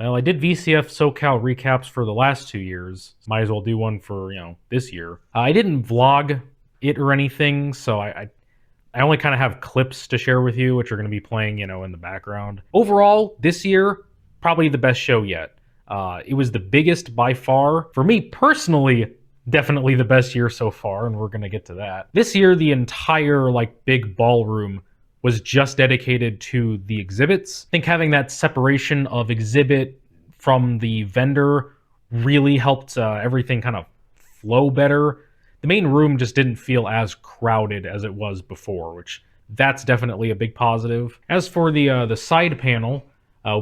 Well, I did VCF Socal recaps for the last 2 years. Might as well do one for, this year. I didn't vlog it or anything, so I only kind of have clips to share with you, which are going to be playing, in the background. Overall, this year, probably the best show yet. It was the biggest by far. For me personally, definitely the best year so far, and we're going to get to that. This year, the entire, big ballroom was just dedicated to the exhibits. I think having that separation of exhibit from the vendor really helped everything kind of flow better. The main room just didn't feel as crowded as it was before, which that's definitely a big positive. As for the side panel,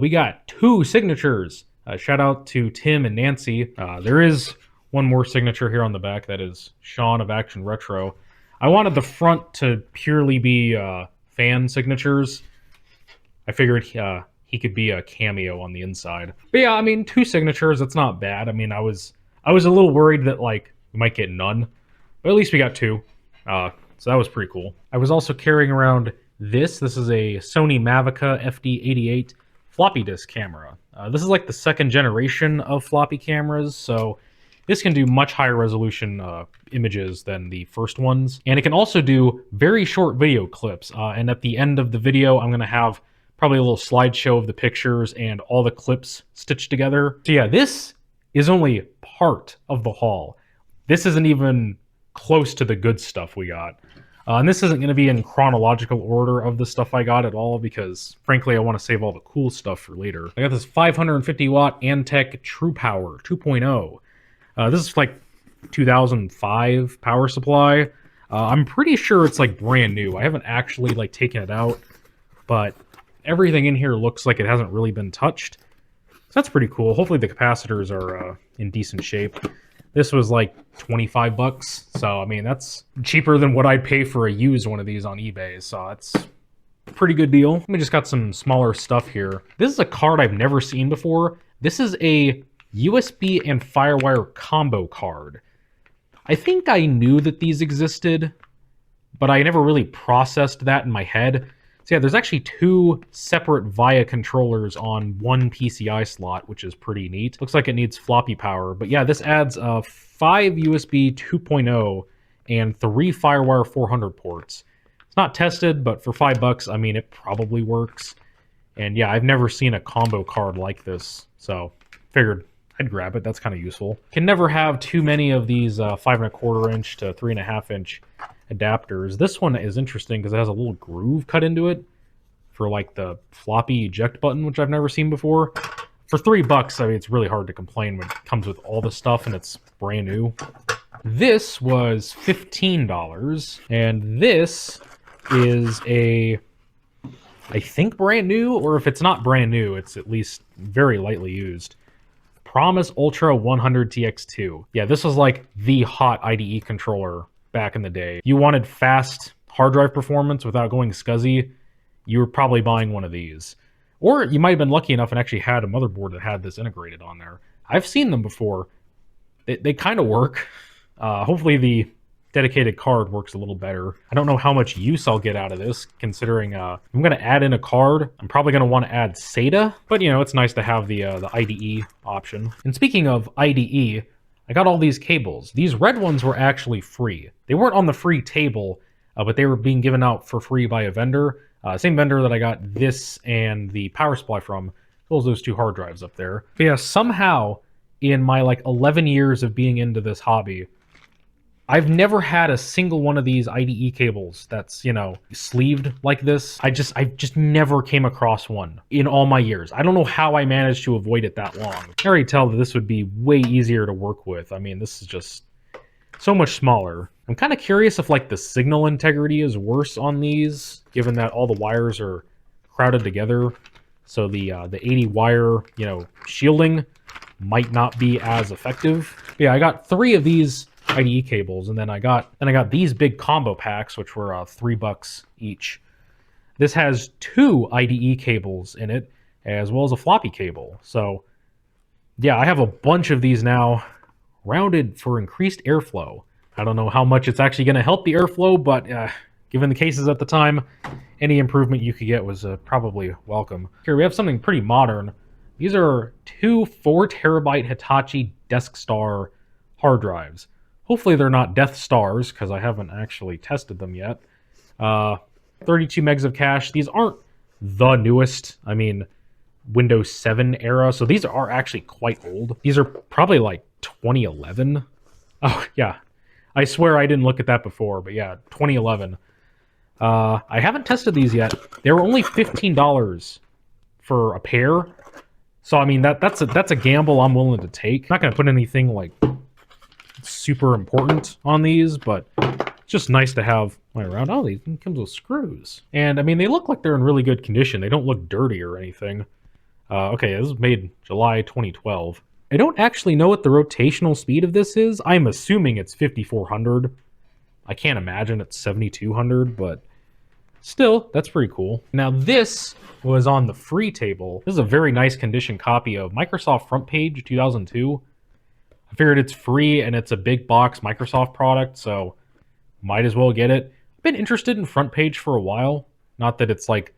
we got 2 signatures. Shout out to Tim and Nancy. There is one more signature here on the back. That is Sean of Action Retro. I wanted the front to purely be fan signatures. I figured he could be a cameo on the inside. But yeah, I mean, 2 signatures, that's not bad. I mean, I was a little worried that we might get none, but at least we got 2. So that was pretty cool. I was also carrying around this. This is a Sony Mavica FD88 floppy disk camera. This is the 2nd generation of floppy cameras, so this can do much higher resolution images than the first ones. And it can also do very short video clips. And at the end of the video, I'm going to have probably a little slideshow of the pictures and all the clips stitched together. So yeah, this is only part of the haul. This isn't even close to the good stuff we got. And this isn't going to be in chronological order of the stuff I got at all, because frankly, I want to save all the cool stuff for later. I got this 550 watt Antec True Power 2.0. This is 2005 power supply. I'm pretty sure it's brand new. I haven't actually taken it out, but everything in here looks like it hasn't really been touched. So that's pretty cool. Hopefully the capacitors are in decent shape. This was 25 bucks. So I mean, that's cheaper than what I'd pay for a used one of these on eBay. So that's a pretty good deal. We just got some smaller stuff here. This is a card I've never seen before. This is a USB and FireWire combo card. I think I knew that these existed, but I never really processed that in my head. So yeah, there's actually 2 separate VIA controllers on 1 PCI slot, which is pretty neat. Looks like it needs floppy power, but yeah, this adds 5 USB 2.0 and 3 FireWire 400 ports. It's not tested, but for $5, I mean, it probably works. And yeah, I've never seen a combo card like this, so figured I'd grab it. That's kind of useful. Can never have too many of these 5¼ inch to 3½ inch adapters. This one is interesting because it has a little groove cut into it for the floppy eject button, which I've never seen before. For $3, I mean, it's really hard to complain when it comes with all the stuff and it's brand new. This was $15, and this is I think brand new, or if it's not brand new, it's at least very lightly used. Promise Ultra 100 TX2. Yeah, this was the hot IDE controller back in the day. You wanted fast hard drive performance without going scuzzy, you were probably buying one of these. Or you might have been lucky enough and actually had a motherboard that had this integrated on there. I've seen them before. They kind of work. Hopefully the dedicated card works a little better. I don't know how much use I'll get out of this, considering I'm going to add in a card. I'm probably going to want to add SATA, but it's nice to have the IDE option. And speaking of IDE, I got all these cables. These red ones were actually free. They weren't on the free table, but they were being given out for free by a vendor. Same vendor that I got this and the power supply from. Those 2 hard drives up there. But yeah, somehow in my 11 years of being into this hobby, I've never had a single one of these IDE cables that's, sleeved like this. I just never came across one in all my years. I don't know how I managed to avoid it that long. I can already tell that this would be way easier to work with. I mean, this is just so much smaller. I'm kind of curious if the signal integrity is worse on these, given that all the wires are crowded together. So the 80 wire, shielding might not be as effective. But yeah, I got 3 of these IDE cables, and then I got these big combo packs, which were $3 each. This has 2 IDE cables in it, as well as a floppy cable. So yeah, I have a bunch of these now, rounded for increased airflow. I don't know how much it's actually going to help the airflow, but given the cases at the time, any improvement you could get was probably welcome. Here we have something pretty modern. These are two 4 terabyte Hitachi DeskStar hard drives. Hopefully they're not Death Stars, because I haven't actually tested them yet. 32 megs of cache. These aren't the newest. I mean, Windows 7 era, so these are actually quite old. These are probably like 2011. Oh, yeah. I swear I didn't look at that before, but yeah, 2011. I haven't tested these yet. They were only $15 for a pair. So, I mean, that's a gamble I'm willing to take. I'm not going to put anything, like, super important on these, but it's just nice to have around. Oh, these comes with screws. And, I mean, they look like they're in really good condition. They don't look dirty or anything. Okay, this was made July 2012. I don't actually know what the rotational speed of this is. I'm assuming it's 5400. I can't imagine it's 7200, but still, that's pretty cool. Now, this was on the free table. This is a very nice condition copy of Microsoft Front Page 2002. I figured it's free and it's a big box Microsoft product, so might as well get it. I've been interested in Front Page for a while. Not that it's like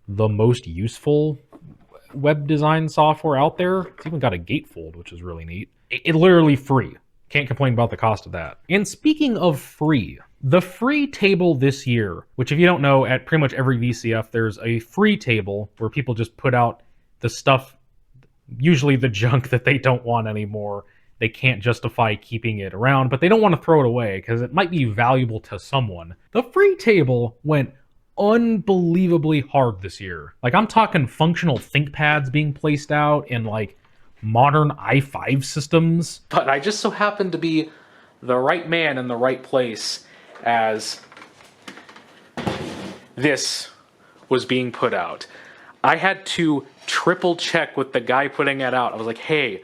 the most useful web design software out there. It's even got a gatefold, which is really neat. It's literally free. Can't complain about the cost of that. And speaking of free, the free table this year, which if you don't know, at pretty much every VCF, there's a free table where people just put out the stuff, usually the junk that they don't want anymore. They can't justify keeping it around, but they don't want to throw it away because it might be valuable to someone. The free table went unbelievably hard this year. Like, I'm talking functional ThinkPads being placed out and like modern i5 systems. But I just so happened to be the right man in the right place as this was being put out. I had to triple check with the guy putting it out. I was like, hey,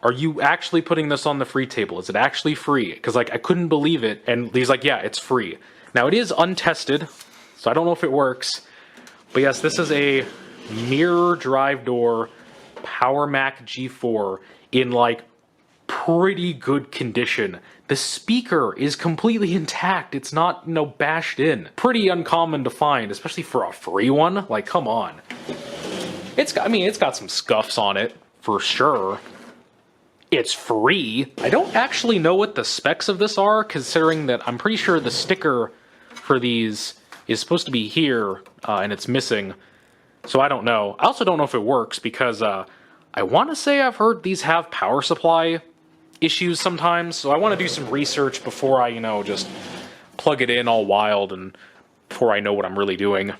are you actually putting this on the free table? Is it actually free? Because like I couldn't believe it. And he's like, yeah, it's free. Now it is untested, so I don't know if it works. But yes, this is a mirror drive door PowerMac G4 in like pretty good condition. The speaker is completely intact. It's not, you know, bashed in. Pretty uncommon to find, especially for a free one. Like, come on. It's got some scuffs on it for sure. It's free. I don't actually know what the specs of this are, considering that I'm pretty sure the sticker for these is supposed to be here, and it's missing. So I don't know. I also don't know if it works, because I want to say I've heard these have power supply issues sometimes, so I want to do some research before I, you know, just plug it in all wild and before I know what I'm really doing.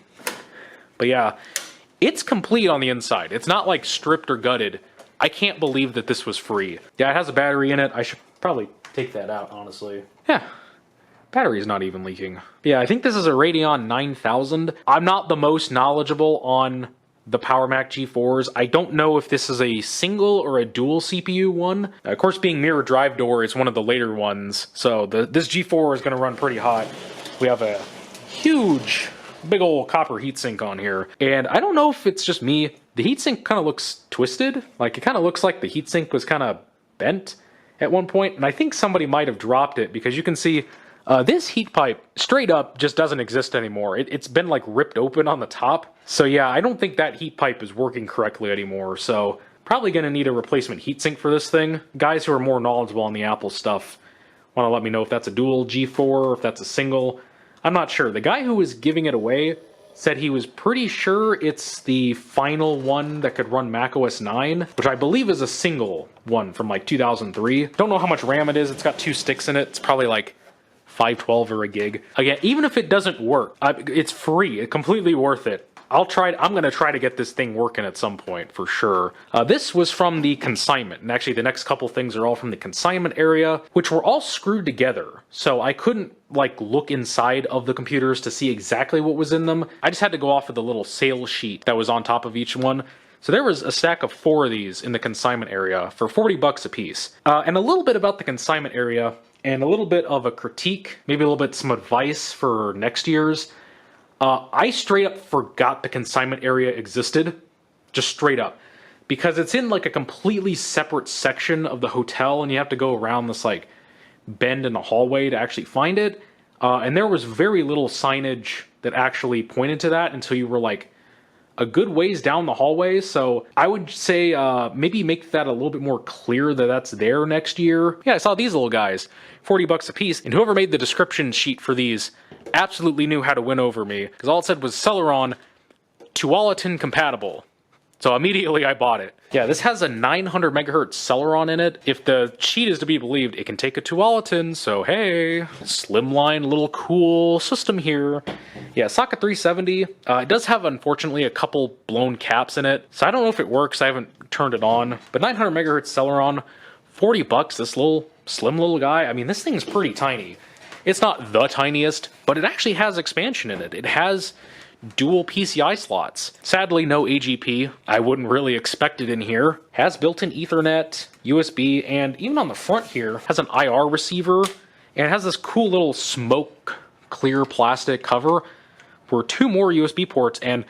But yeah, it's complete on the inside. It's not like stripped or gutted. I can't believe that this was free. Yeah, it has a battery in it. I should probably take that out, honestly. Yeah, battery's not even leaking. Yeah, I think this is a Radeon 9000. I'm not the most knowledgeable on the PowerMac G4s. I don't know if this is a single or a dual CPU one. Of course, being mirror drive door is one of the later ones, so this G4 is going to run pretty hot. We have a huge, big old copper heatsink on here, and I don't know if it's just me. The heatsink kind of looks twisted. Like, it kind of looks like the heatsink was kind of bent at one point, and I think somebody might have dropped it, because you can see this heat pipe straight up just doesn't exist anymore. It's been like ripped open on the top. So yeah, I don't think that heat pipe is working correctly anymore. So probably going to need a replacement heatsink for this thing. Guys who are more knowledgeable on the Apple stuff want to let me know if that's a dual G4 or if that's a single. I'm not sure. The guy who was giving it away said he was pretty sure it's the final one that could run macOS 9, which I believe is a single one from like 2003. Don't know how much RAM it is. It's got 2 sticks in it. It's probably like 512 or a gig. Again, even if it doesn't work, it's free. It's completely worth it. I'm going to try to get this thing working at some point for sure. This was from the Consignment, and actually the next couple things are all from the Consignment area, which were all screwed together. So I couldn't like look inside of the computers to see exactly what was in them. I just had to go off of the little sales sheet that was on top of each one. So there was a stack of 4 of these in the Consignment area for 40 bucks a piece. And a little bit about the Consignment area, and a little bit of a critique, maybe a little bit some advice for next year's. I straight up forgot the Consignment area existed, just straight up, because it's in like a completely separate section of the hotel, and you have to go around this like bend in the hallway to actually find it. And there was very little signage that actually pointed to that until you were like a good ways down the hallway, so I would say maybe make that a little bit more clear that that's there next year. Yeah, I saw these little guys, 40 bucks a piece, and whoever made the description sheet for these absolutely knew how to win over me, because all it said was Celeron Tualatin compatible. So immediately I bought it. Yeah, this has a 900 megahertz Celeron in it. If the sheet is to be believed, it can take a Tualatin, so hey, slimline little cool system here. Yeah, socket 370. It does have, unfortunately, a couple blown caps in it, so I don't know if it works. I haven't turned it on. But 900 megahertz Celeron, 40 bucks, this little slim little guy. I mean, this thing's pretty tiny. It's not the tiniest, but it actually has expansion in it. It has dual PCI slots. Sadly, no AGP. I wouldn't really expect it in here. Has built-in Ethernet, USB, and even on the front here, has an IR receiver, and it has this cool little smoke clear plastic cover for 2 more USB ports and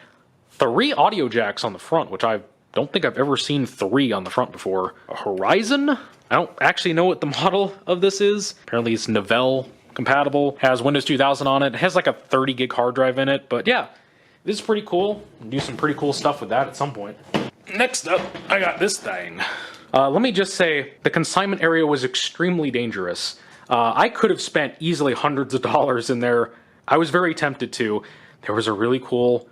3 audio jacks on the front, which I don't think I've ever seen 3 on the front before. A Horizon? I don't actually know what the model of this is. Apparently it's Novell compatible. Has Windows 2000 on it. It has like a 30 gig hard drive in it, but yeah. This is pretty cool. I'll do some pretty cool stuff with that at some point. Next up, I got this thing. Let me just say, the consignment area was extremely dangerous. I could have spent easily hundreds of dollars in there. I was very tempted to. There was a really cool,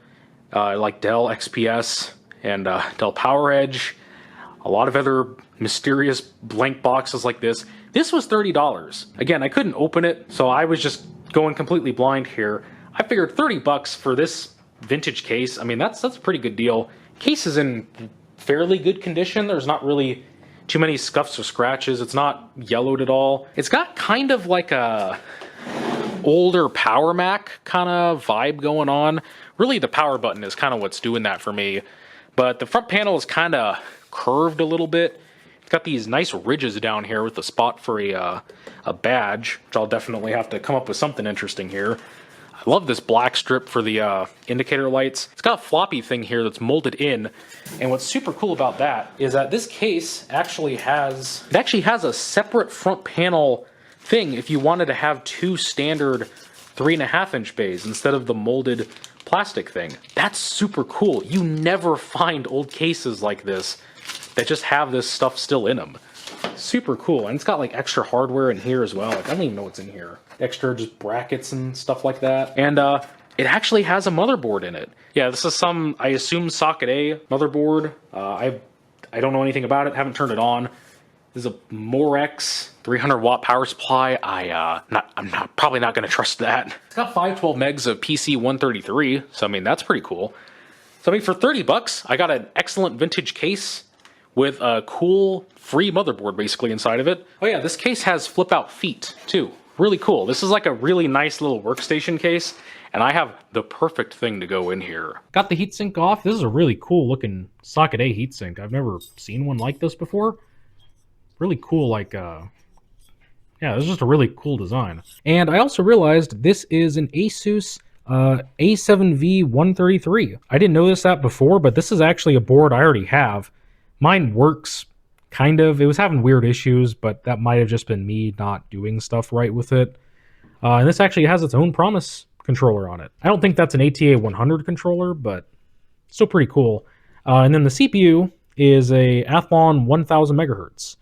like Dell XPS and Dell PowerEdge. A lot of other mysterious blank boxes like this. This was $30. Again, I couldn't open it, so I was just going completely blind here. I figured 30 bucks for this vintage case. I mean, that's a pretty good deal. Case is in fairly good condition. There's not really too many scuffs or scratches. It's not yellowed at all. It's got kind of like a older PowerMac kind of vibe going on. Really, the power button is kind of what's doing that for me. But the front panel is kind of curved a little bit. It's got these nice ridges down here with a spot for a badge, which I'll definitely have to come up with something interesting here. I love this black strip for the indicator lights. It's got a floppy thing here that's molded in, and what's super cool about that is that this case actually has a separate front panel thing if you wanted to have 2 standard 3.5-inch bays instead of the molded plastic thing. That's super cool. You never find old cases like this that just have this stuff still in them. Super cool. And it's got like extra hardware in here as well. Like, I don't even know what's in here. Extra just brackets and stuff like that. And it actually has a motherboard in it. Yeah, this is some, I assume, socket A motherboard. I don't know anything about it. Haven't turned it on. This is a Morex 300 watt power supply. I'm probably not going to trust that. It's got 512 megs of PC 133. So I mean, that's pretty cool. So I mean, for 30 bucks, I got an excellent vintage case with a cool free motherboard basically inside of it. Oh yeah, this case has flip out feet too. Really cool. This is like a really nice little workstation case, and I have the perfect thing to go in here. Got the heatsink off. This is a really cool looking socket A heatsink. I've never seen one like this before. Really cool, like, yeah, this is just a really cool design. And I also realized this is an Asus A7V133. I didn't notice that before, but this is actually a board I already have. Mine works, kind of. It was having weird issues, but that might have just been me not doing stuff right with it. And this actually has its own Promise controller on it. I don't think that's an ATA 100 controller, but still pretty cool. And then the CPU is a Athlon 1000 megahertz.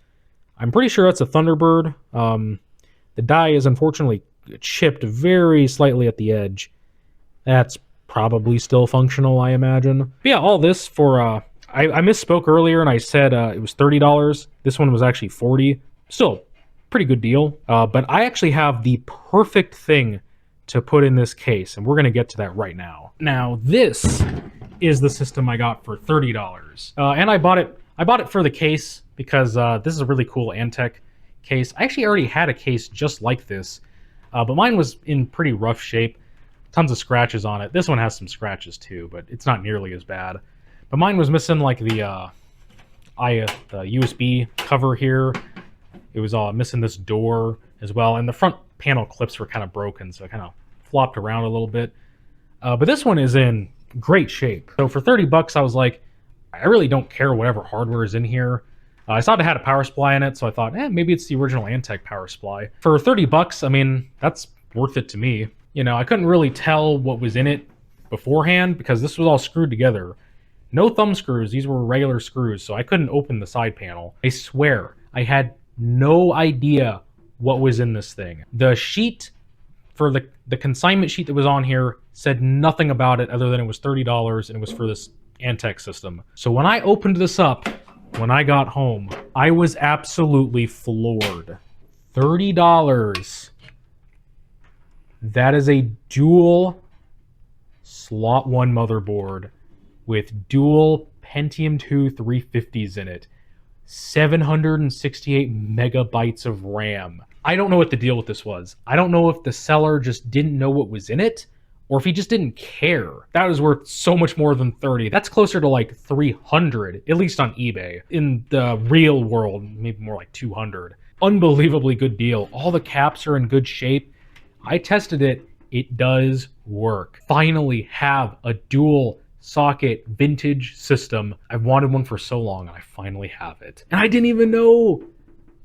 I'm pretty sure that's a Thunderbird. The die is unfortunately chipped very slightly at the edge. That's probably still functional, I imagine. But yeah, all this for... I misspoke earlier and I said it was $30. This one was actually $40. Still, pretty good deal. But I actually have the perfect thing to put in this case, and we're going to get to that right now. Now, this is the system I got for $30. And I bought it for the case because this is a really cool Antec case. I actually already had a case just like this, but mine was in pretty rough shape. Tons of scratches on it. This one has some scratches too, but it's not nearly as bad. But mine was missing like the USB cover here. It was missing this door as well, and the front panel clips were kind of broken, so it kind of flopped around a little bit. But this one is in great shape. So for 30 bucks, I was like, I really don't care whatever hardware is in here. I saw it had a power supply in it, so I thought, maybe it's the original Antec power supply. For 30 bucks, I mean, that's worth it to me. You know, I couldn't really tell what was in it beforehand because this was all screwed together. No thumb screws, these were regular screws, so I couldn't open the side panel. I swear, I had no idea what was in this thing. The sheet for the consignment sheet that was on here said nothing about it other than it was $30 and it was for this Antec system. So when I opened this up, when I got home, I was absolutely floored. $30. That is a dual slot 1 motherboard with dual Pentium 2 350s in it. 768 megabytes of RAM. I don't know what the deal with this was. I don't know if the seller just didn't know what was in it, or if he just didn't care. That was worth so much more than 30. That's closer to like 300, at least on eBay. In the real world, maybe more like 200. Unbelievably good deal. All the caps are in good shape. I tested it. It does work. Finally have a dual socket vintage system. I've wanted one for so long and I finally have it. And I didn't even know.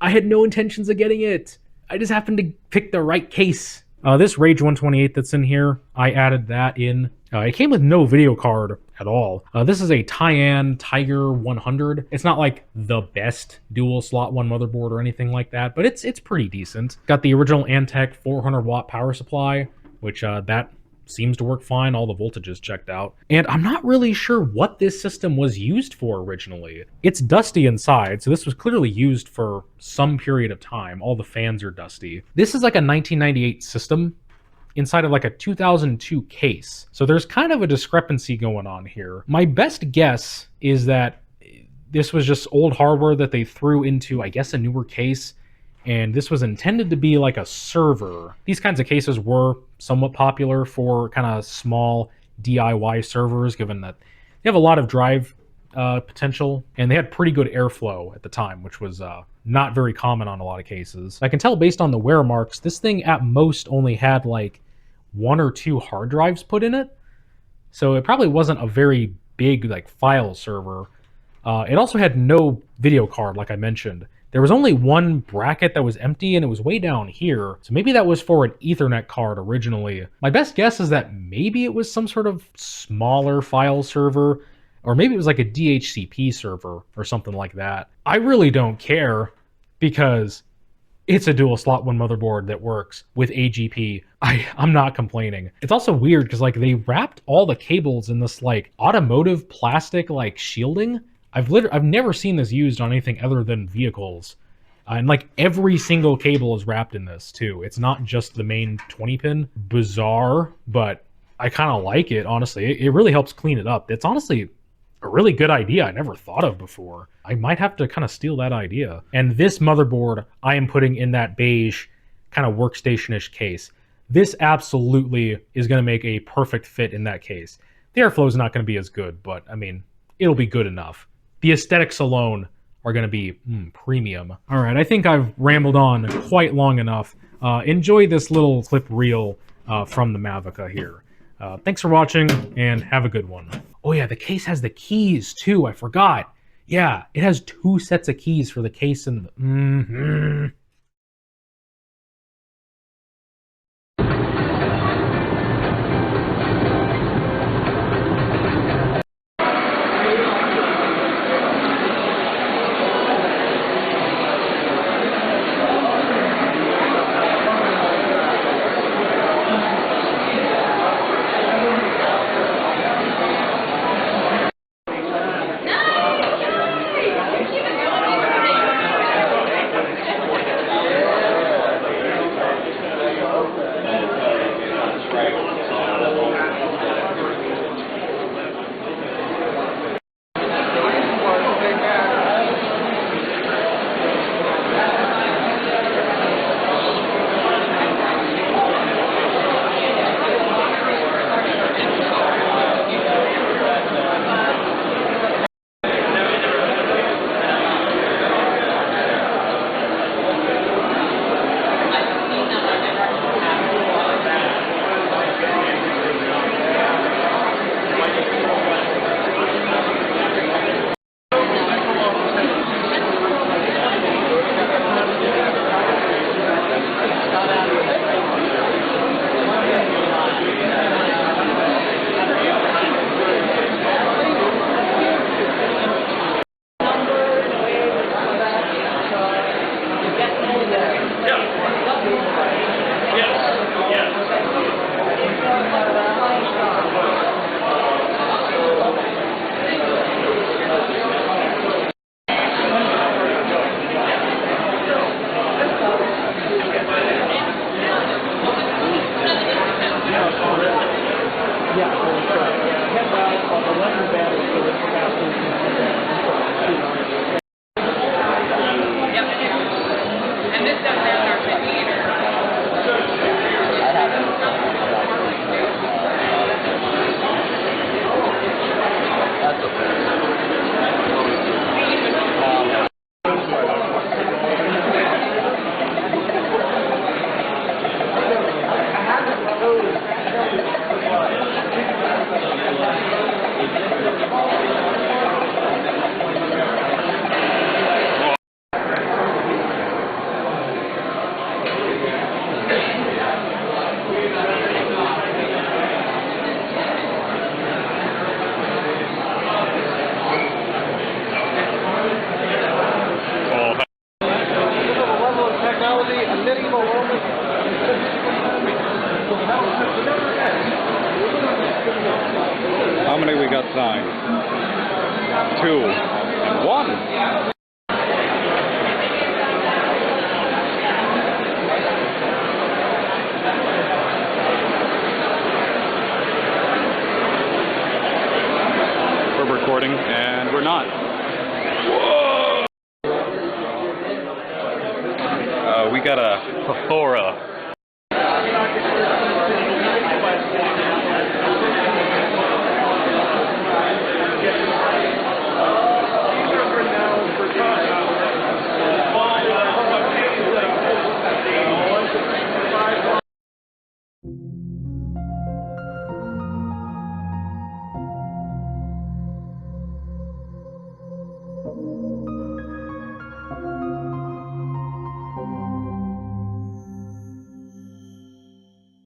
I had no intentions of getting it. I just happened to pick the right case. This Rage 128 that's in here, I added that in. It came with no video card at all. This is a Tyan Tiger 100. It's not like the best dual slot 1 motherboard or anything like that, but it's pretty decent. Got the original Antec 400 watt power supply, which that seems to work fine. All the voltages checked out. And I'm not really sure what this system was used for originally. It's dusty inside, so this was clearly used for some period of time. All the fans are dusty. This is like a 1998 system inside of like a 2002 case. So there's kind of a discrepancy going on here. My best guess is that this was just old hardware that they threw into, I guess, a newer case, and this was intended to be like a server. These kinds of cases were somewhat popular for kind of small DIY servers, given that they have a lot of drive potential, and they had pretty good airflow at the time, which was not very common on a lot of cases. I can tell based on the wear marks, this thing at most only had like 1 or 2 hard drives put in it, so it probably wasn't a very big like file server. It also had no video card, like I mentioned. There was only one bracket that was empty, and it was way down here, so maybe that was for an Ethernet card originally. My best guess is that maybe it was some sort of smaller file server, or maybe it was like a DHCP server or something like that. I really don't care, because it's a dual slot 1 motherboard that works with AGP. I'm not complaining. It's also weird because like they wrapped all the cables in this like automotive plastic like shielding. I've never seen this used on anything other than vehicles. And like every single cable is wrapped in this too. It's not just the main 20 pin. Bizarre, but I kind of like it, honestly. It really helps clean it up. It's honestly a really good idea I never thought of before. I might have to kind of steal that idea. And this motherboard I am putting in that beige kind of workstation-ish case. This absolutely is going to make a perfect fit in that case. The airflow is not going to be as good, but I mean, it'll be good enough. The aesthetics alone are going to be premium. All right, I think I've rambled on quite long enough. Enjoy this little clip reel from the Mavica here. Thanks for watching, and have a good one. Oh yeah, the case has the keys too. I forgot. Yeah, it has 2 sets of keys for the case and the... recording, and we're not. Whoa! We got a plethora